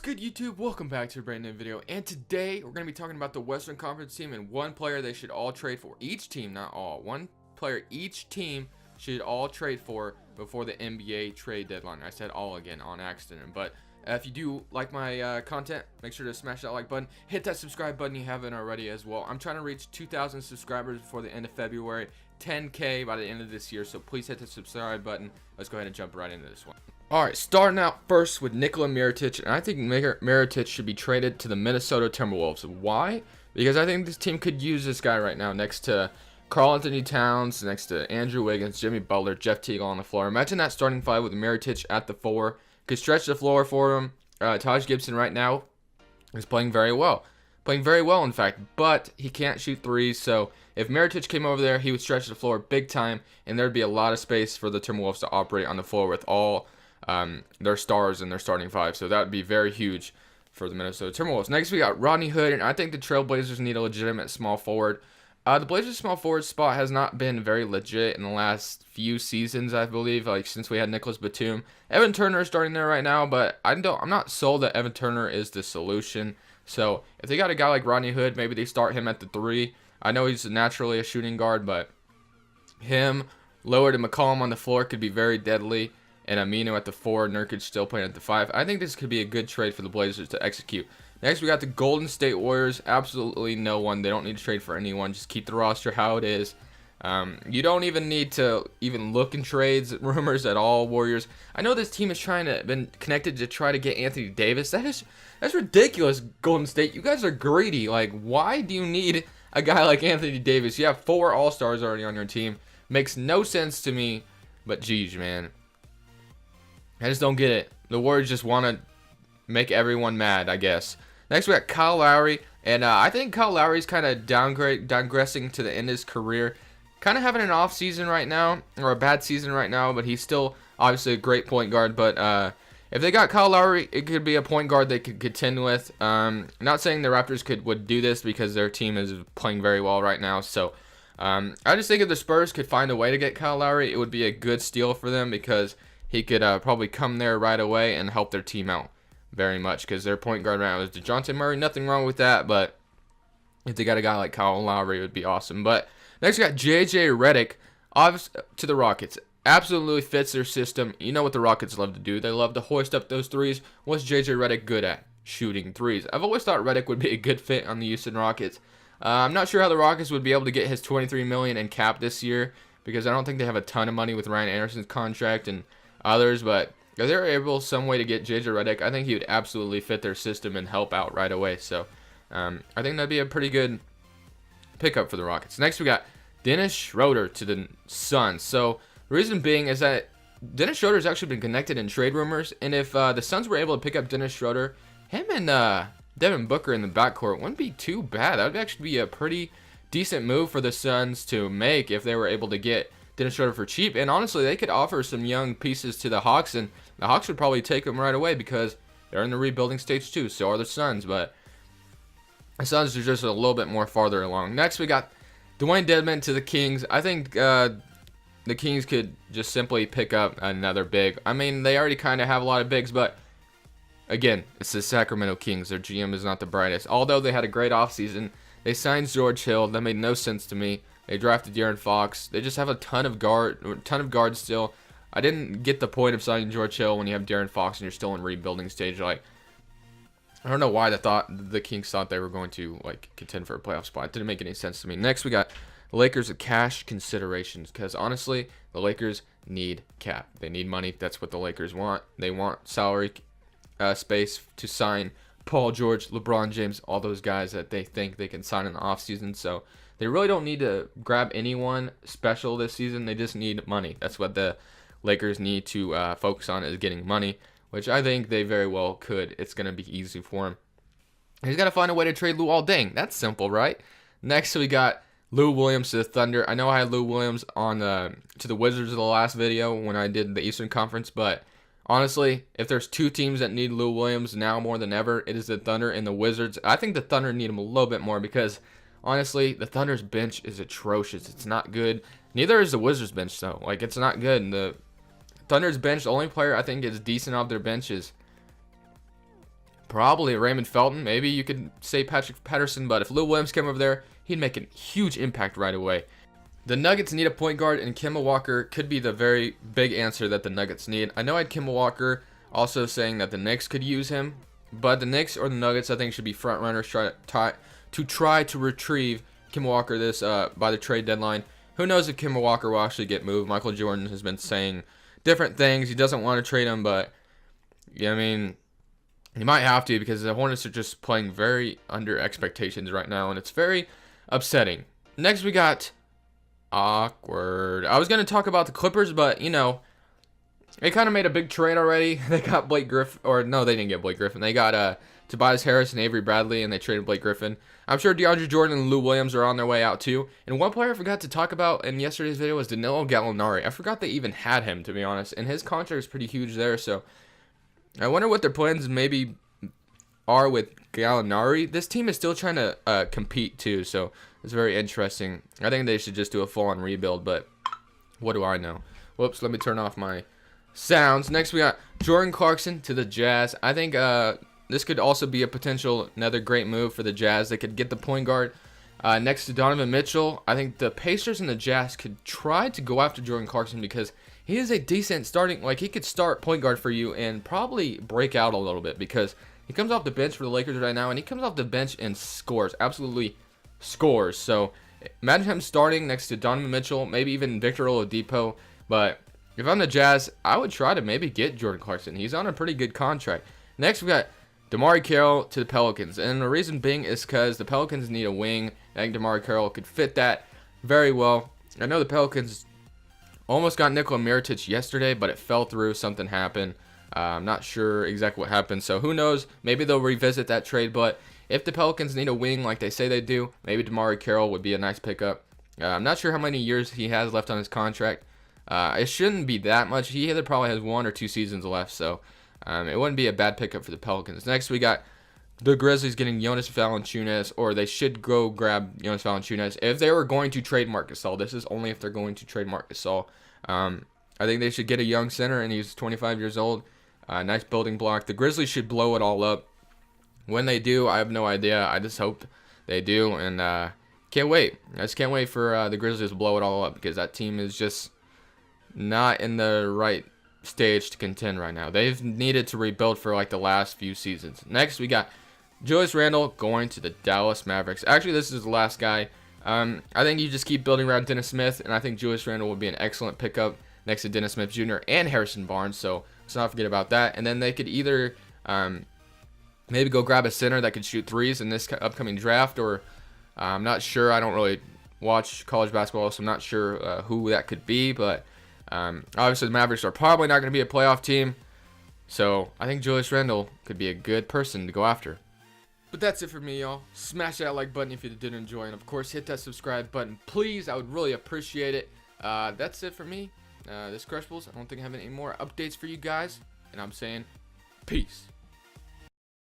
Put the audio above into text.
good, YouTube? Welcome back to a brand new video, and today we're going to be talking about the Western Conference team and one player they should all trade for. Each team, not all. One player each team should all trade for before the NBA trade deadline. I said all again on accident, but if you do like my content, make sure to smash that like button. Hit that subscribe button if you haven't already as well. I'm trying to reach 2,000 subscribers before the end of February, 10K by the end of this year, so please hit the subscribe button. Let's go ahead and jump right into this one. Alright, starting out first with Nikola Mirotic, and I think Mirotic should be traded to the Minnesota Timberwolves. Why? Because I think this team could use this guy right now next to Karl-Anthony Towns, next to Andrew Wiggins, Jimmy Butler, Jeff Teague on the floor. Imagine that starting five with Mirotic at the 4. Could stretch the floor for him. Taj Gibson right now is playing very well. Playing very well, in fact, but he can't shoot threes, so if Mirotic came over there, he would stretch the floor big time, and there'd be a lot of space for the Timberwolves to operate on the floor with all their stars in their starting five. So that would be very huge for the Minnesota Timberwolves. Next, we got Rodney Hood, and I think the Trailblazers need a legitimate small forward. The Blazers small forward spot has not been very legit in the last few seasons, I believe, like since we had Nicholas Batum. Evan Turner is starting there right now, but I'm not sold that Evan Turner is the solution. So if they got a guy like Rodney Hood, maybe they start him at the 3. I know he's naturally a shooting guard, but him lower to McCollum on the floor could be very deadly. And Amino at the 4, Nurkic still playing at the 5. I think this could be a good trade for the Blazers to execute. Next, we got the Golden State Warriors. Absolutely no one. They don't need to trade for anyone. Just keep the roster how it is. You don't even need to look in trades rumors at all, Warriors. I know this team is been connected to try to get Anthony Davis. That's ridiculous, Golden State. You guys are greedy. Like, why do you need a guy like Anthony Davis? You have 4 All-Stars already on your team. Makes no sense to me, but geez, man. I just don't get it. The Warriors just want to make everyone mad, I guess. Next, we got Kyle Lowry. And I think Kyle Lowry's kind of digressing to the end of his career. Kind of having an off season right now, or a bad season right now, but he's still obviously a great point guard. But if they got Kyle Lowry, it could be a point guard they could contend with. Not saying the Raptors would do this because their team is playing very well right now. So I just think if the Spurs could find a way to get Kyle Lowry, it would be a good steal for them because he could probably come there right away and help their team out very much because their point guard right now is DeJounte Murray. Nothing wrong with that, but if they got a guy like Kyle Lowry, it would be awesome. But next, we got J.J. Redick to the Rockets. Absolutely fits their system. You know what the Rockets love to do. They love to hoist up those threes. What's J.J. Redick good at? Shooting threes. I've always thought Redick would be a good fit on the Houston Rockets. I'm not sure how the Rockets would be able to get his $23 million in cap this year because I don't think they have a ton of money with Ryan Anderson's contract and others, but if they're able some way to get JJ Redick, I think he would absolutely fit their system and help out right away. So I think that'd be a pretty good pickup for the Rockets. Next, we got Dennis Schroeder to the Suns. So the reason being is that Dennis Schroeder has actually been connected in trade rumors, and if the Suns were able to pick up Dennis Schroeder, him and Devin Booker in the backcourt wouldn't be too bad. That would actually be a pretty decent move for the Suns to make if they were able to get Dennis Schroeder for cheap. And honestly, they could offer some young pieces to the Hawks, and the Hawks would probably take them right away because they're in the rebuilding stage too. So are the Suns, but the Suns are just a little bit more farther along. Next, we got Dwayne Dedmon to the Kings. I think the Kings could just simply pick up another big. I mean, they already kind of have a lot of bigs, but again, it's the Sacramento Kings. Their GM is not the brightest. Although they had a great offseason, they signed George Hill. That made no sense to me. They drafted De'Aaron Fox. They just have a ton of guards still. I didn't get the point of signing George Hill when you have De'Aaron Fox and you're still in rebuilding stage. Like, I don't know why the Kings thought they were going to like contend for a playoff spot. It didn't make any sense to me. Next, we got the Lakers of cash considerations because honestly, the Lakers need cap. They need money. That's what the Lakers want. They want salary space to sign Paul George, LeBron James, all those guys that they think they can sign in the offseason. So they really don't need to grab anyone special this season. They just need money. That's what the Lakers need to focus on, is getting money, which I think they very well could. It's going to be easy for him. He's got to find a way to trade Luol Deng. That's simple, right? Next, we got Lou Williams to the Thunder. I know I had Lou Williams on to the Wizards in the last video when I did the Eastern Conference, but honestly, if there's 2 teams that need Lou Williams now more than ever, it is the Thunder and the Wizards. I think the Thunder need him a little bit more because honestly, the Thunder's bench is atrocious. It's not good. Neither is the Wizards bench, though. Like, it's not good. And the Thunder's bench, the only player I think is decent off their bench is Probably Raymond Felton. Maybe you could say Patrick Patterson, but if Lou Williams came over there, he'd make a huge impact right away. The Nuggets need a point guard, and Kemba Walker could be the very big answer that the Nuggets need. I know I had Kemba Walker also saying that the Knicks could use him, but the Knicks or the Nuggets I think should be front runners to try to retrieve Kemba Walker this by the trade deadline. Who knows if Kemba Walker will actually get moved? Michael Jordan has been saying different things. He doesn't want to trade him, but yeah, I mean, he might have to because the Hornets are just playing very under expectations right now, and it's very upsetting. Next, we got awkward. I was going to talk about the Clippers, but, you know, they kind of made a big trade already. They got Blake Griffin, or no, they didn't get Blake Griffin. They got Tobias Harris and Avery Bradley, and they traded Blake Griffin. I'm sure DeAndre Jordan and Lou Williams are on their way out too. And one player I forgot to talk about in yesterday's video was Danilo Gallinari. I forgot they even had him, to be honest, and his contract is pretty huge there, so I wonder what their plans maybe are with Gallinari. This team is still trying to compete too, so it's very interesting. I think they should just do a full-on rebuild, but what do I know? Whoops, let me turn off my sounds. Next, we got Jordan Clarkson to the Jazz. I think this could also be a potential another great move for the Jazz. They could get the point guard next to Donovan Mitchell. I think the Pacers and the Jazz could try to go after Jordan Clarkson because he is a decent starting, like he could start point guard for you and probably break out a little bit because he comes off the bench for the Lakers right now and he comes off the bench and scores, absolutely scores. So imagine him starting next to Donovan Mitchell, maybe even Victor Oladipo. But if I'm the Jazz, I would try to maybe get Jordan Clarkson. He's on a pretty good contract. Next, we got DeMarre Carroll to the Pelicans. And the reason being is because the Pelicans need a wing. I think DeMarre Carroll could fit that very well. I know the Pelicans almost got Nikola Mirotic yesterday, but it fell through. Something happened. I'm not sure exactly what happened. So who knows? Maybe they'll revisit that trade. But if the Pelicans need a wing like they say they do, maybe DeMarre Carroll would be a nice pickup. I'm not sure how many years he has left on his contract. It shouldn't be that much. He either probably has 1 or 2 seasons left. So it wouldn't be a bad pickup for the Pelicans. Next, we got the Grizzlies getting Jonas Valanciunas, or they should go grab Jonas Valanciunas. If they were going to trade Marc Gasol, this is only if they're going to trade Marc Gasol. I think they should get a young center, and he's 25 years old. Nice building block. The Grizzlies should blow it all up. When they do, I have no idea. I just hope they do, and can't wait. I just can't wait for the Grizzlies to blow it all up because that team is just not in the right stage to contend right now. They've needed to rebuild for like the last few seasons. Next, we got Julius Randle going to the Dallas Mavericks. Actually, this is the last guy. I think you just keep building around Dennis Smith, and I think Julius Randle would be an excellent pickup next to Dennis Smith Jr. and Harrison Barnes, so let's not forget about that. And then they could either maybe go grab a center that could shoot threes in this upcoming draft, or I'm not sure. I don't really watch college basketball, so I'm not sure who that could be, but obviously the Mavericks are probably not going to be a playoff team, so I think Julius Randle could be a good person to go after. But that's it for me, y'all. Smash that like button if you did enjoy, and of course hit that subscribe button, please. I would really appreciate it. That's it for me. This Crushables. I don't think I have any more updates for you guys, and I'm saying peace.